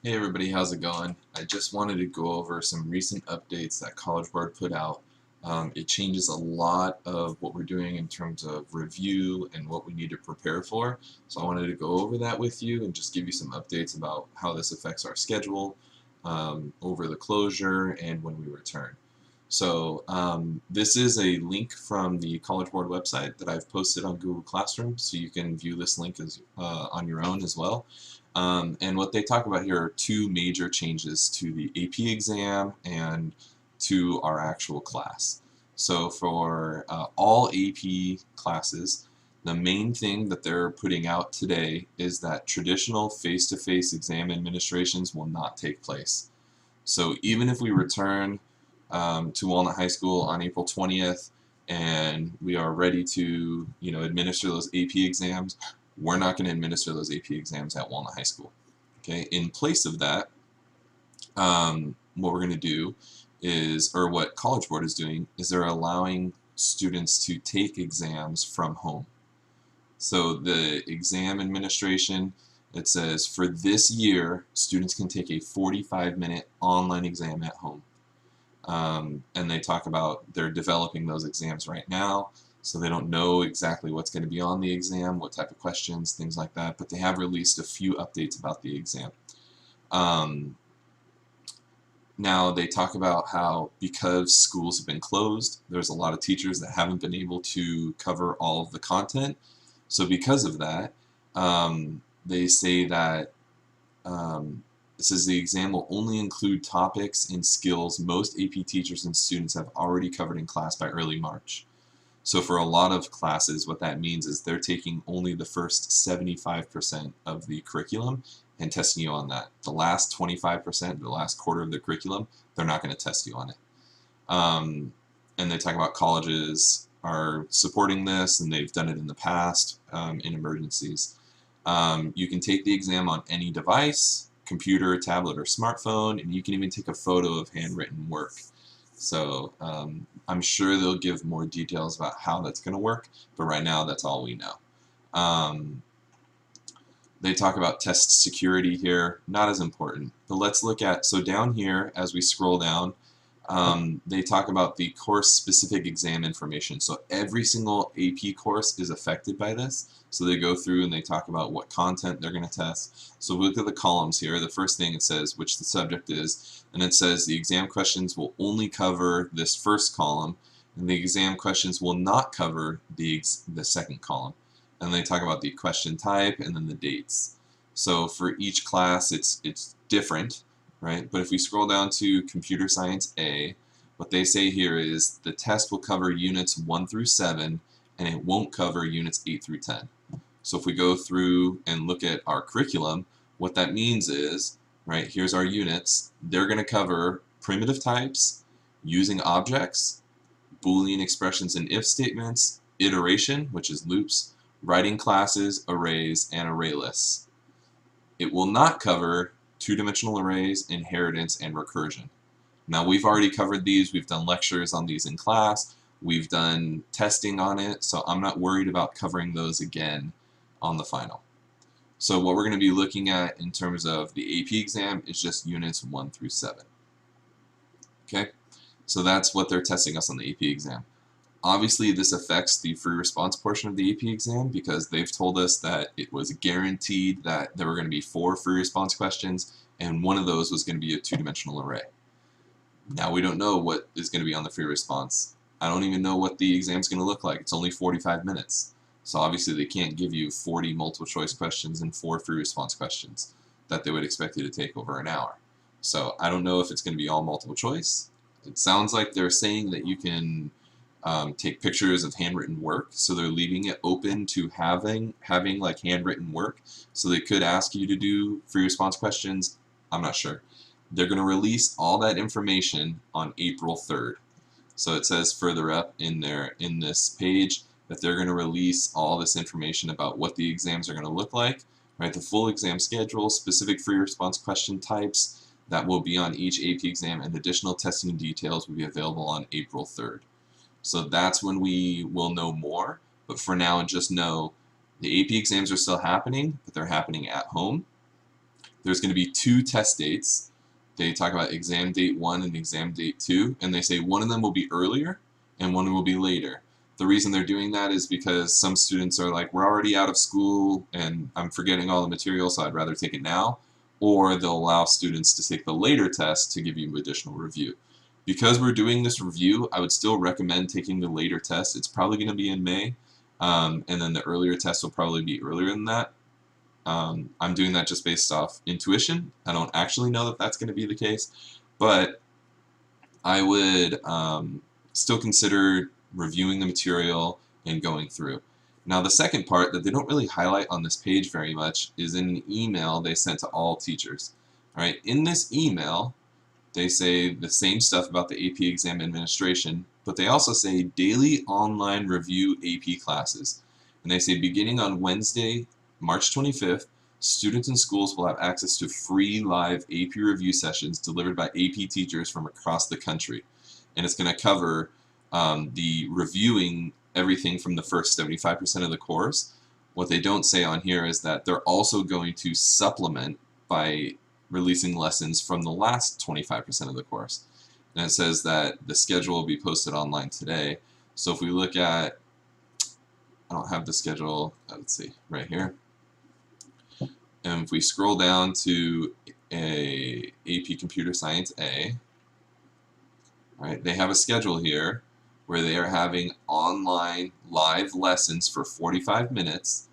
Hey everybody, how's it going? I just wanted to go over some recent updates that College Board put out. It changes a lot of what we're doing in terms of review and what we need to prepare for. So I wanted to go over that with you and just give you some updates about how this affects our schedule, over the closure, and when we return. So this is a link from the College Board website that I've posted on Google Classroom, so you can view this link on your own as well. And what they talk about here are two major changes to the AP exam and to our actual class. So for all AP classes, the main thing that they're putting out today is that traditional face-to-face exam administrations will not take place. So even if we return to Walnut High School on April 20th and we are ready to, administer those AP exams, we're not going to administer those AP exams at Walnut High School. Okay, in place of that, what we're going to do is, or what College Board is doing, is they're allowing students to take exams from home. So the exam administration, it says for this year, students can take a 45-minute online exam at home. And they talk about they're developing those exams right now, so they don't know exactly what's going to be on the exam, what type of questions, things like that, but they have released a few updates about the exam. Now they talk about how because schools have been closed, there's a lot of teachers that haven't been able to cover all of the content. So because of that, they say that it says the exam will only include topics and skills most AP teachers and students have already covered in class by early March. So for a lot of classes, what that means is they're taking only the first 75% of the curriculum and testing you on that. The last 25%, the last quarter of the curriculum, they're not going to test you on it. And they talk about colleges are supporting this, and they've done it in the past in emergencies. You can take the exam on any device, computer, tablet, or smartphone, and you can even take a photo of handwritten work. So I'm sure they'll give more details about how that's going to work, but right now that's all we know. They talk about test security here, not as important, but let's look at, so down here as we scroll down, they talk about the course-specific exam information. So every single AP course is affected by this. So they go through and they talk about what content they're going to test. So look at the columns here. The first thing it says which the subject is, and it says the exam questions will only cover this first column, and the exam questions will not cover the second column. And they talk about the question type and then the dates. So for each class, it's different, right? But if we scroll down to Computer Science A, what they say here is the test will cover units 1 through 7, and it won't cover units 8 through 10. So if we go through and look at our curriculum, what that means is, right, here's our units. They're going to cover primitive types, using objects, Boolean expressions and if statements, iteration, which is loops, writing classes, arrays, and array lists. It will not cover two-dimensional arrays, inheritance, and recursion. Now we've already covered these. We've done lectures on these in class. We've done testing on it, so I'm not worried about covering those again on the final. So what we're going to be looking at in terms of the AP exam is just units 1 through 7. Okay, so that's what they're testing us on the AP exam. Obviously, this affects the free response portion of the AP exam because they've told us that it was guaranteed that there were going to be 4 free response questions, and one of those was going to be a two-dimensional array. Now we don't know what is going to be on the free response. I don't even know what the exam is going to look like. It's only 45 minutes. So obviously they can't give you 40 multiple choice questions and 4 free response questions that they would expect you to take over an hour. So I don't know if it's going to be all multiple choice. It sounds like they're saying that you can take pictures of handwritten work, so they're leaving it open to having like handwritten work. So they could ask you to do free response questions. I'm not sure. They're going to release all that information on April 3rd. So it says further up in this page that they're going to release all this information about what the exams are going to look like, right? The full exam schedule, specific free response question types that will be on each AP exam, and additional testing details will be available on April 3rd. So that's when we will know more. But for now, just know the AP exams are still happening, but they're happening at home. there's going to be 2 test dates. They talk about exam date 1 and exam date 2, and they say one of them will be earlier and one will be later. The reason they're doing that is because some students are like, we're already out of school and I'm forgetting all the material, so I'd rather take it now. Or they'll allow students to take the later test to give you additional review. Because we're doing this review, I would still recommend taking the later test. It's probably going to be in May, and then the earlier test will probably be earlier than that. I'm doing that just based off intuition. I don't actually know that that's going to be the case, but I would still consider reviewing the material and going through. Now the second part that they don't really highlight on this page very much is in an email they sent to all teachers. All right, in this email, they say the same stuff about the AP exam administration, but they also say daily online review AP classes. And they say beginning on Wednesday, March 25th, students and schools will have access to free live AP review sessions delivered by AP teachers from across the country. And it's going to cover the reviewing everything from the first 75% of the course. What they don't say on here is that they're also going to supplement by releasing lessons from the last 25% of the course. And it says that the schedule will be posted online today. So if we look at, I don't have the schedule, let's see, right here. And if we scroll down to a AP Computer Science A, right, they have a schedule here where they are having online live lessons for 45 minutes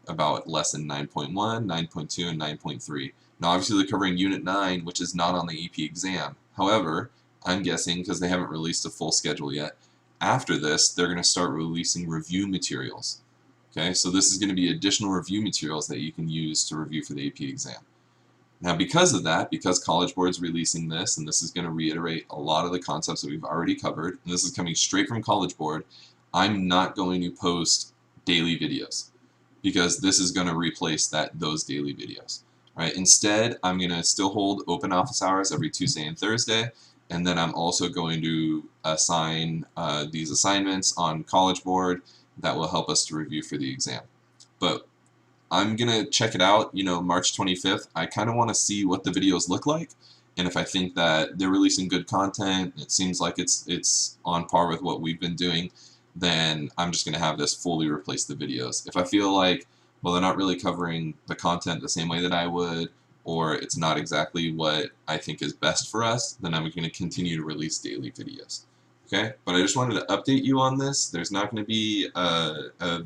about lesson 9.1, 9.2, and 9.3. Now obviously they're covering Unit 9, which is not on the AP exam. However, I'm guessing, because they haven't released a full schedule yet, after this they're going to start releasing review materials. Okay, so this is going to be additional review materials that you can use to review for the AP exam. Now because of that, because College Board's releasing this, and this is going to reiterate a lot of the concepts that we've already covered, and this is coming straight from College Board, I'm not going to post daily videos, because this is going to replace those daily videos. Right? Instead, I'm going to still hold open office hours every Tuesday and Thursday, and then I'm also going to assign these assignments on College Board that will help us to review for the exam. But I'm going to check it out, March 25th. I kind of want to see what the videos look like, and if I think that they're releasing good content, it seems like it's on par with what we've been doing, then I'm just going to have this fully replace the videos. If I feel like, well, they're not really covering the content the same way that I would, or it's not exactly what I think is best for us, then I'm going to continue to release daily videos. Okay, but I just wanted to update you on this. There's not going to be a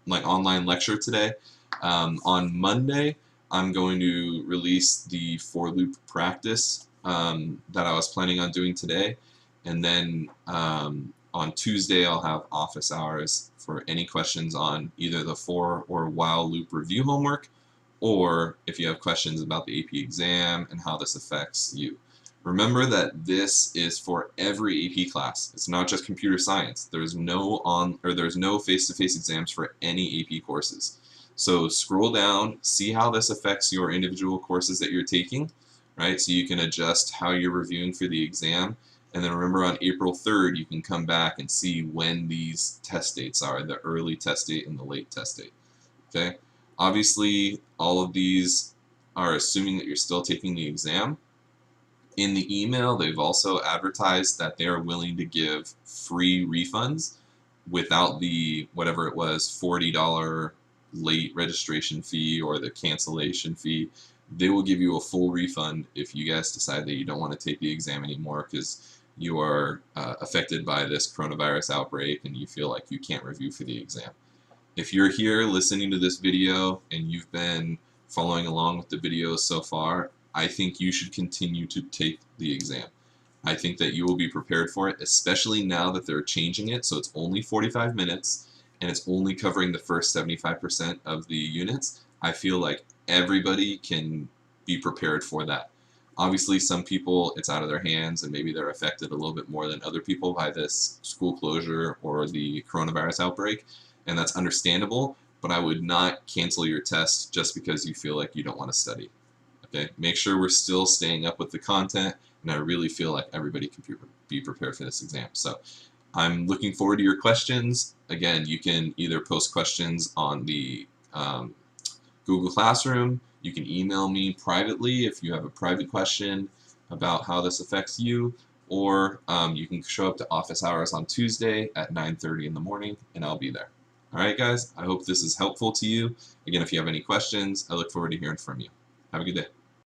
online lecture today. On Monday, I'm going to release the for loop practice that I was planning on doing today, and then on Tuesday I'll have office hours for any questions on either the for or while loop review homework, or if you have questions about the AP exam and how this affects you. Remember that this is for every AP class. It's not just computer science. There's no face-to-face exams for any AP courses. So scroll down, see how this affects your individual courses that you're taking, right? So you can adjust how you're reviewing for the exam. And then remember, on April 3rd, you can come back and see when these test dates are, the early test date and the late test date. Okay? Obviously, all of these are assuming that you're still taking the exam. In the email, they've also advertised that they are willing to give free refunds without the, whatever it was, $40 late registration fee or the cancellation fee. They will give you a full refund if you guys decide that you don't want to take the exam anymore because you are affected by this coronavirus outbreak and you feel like you can't review for the exam. If you're here listening to this video and you've been following along with the videos so far, I think you should continue to take the exam. I think that you will be prepared for it, especially now that they're changing it, so it's only 45 minutes and it's only covering the first 75% of the units. I feel like everybody can be prepared for that. Obviously, some people, it's out of their hands and maybe they're affected a little bit more than other people by this school closure or the coronavirus outbreak, and that's understandable, but I would not cancel your test just because you feel like you don't want to study. Okay? Make sure we're still staying up with the content, and I really feel like everybody can be prepared for this exam. So I'm looking forward to your questions. Again, you can either post questions on the Google Classroom, You can email me privately if you have a private question about how this affects you, or you can show up to office hours on Tuesday at 9:30 in the morning, and I'll be there. All right, guys, I hope this is helpful to you. Again, if you have any questions, I look forward to hearing from you. Have a good day.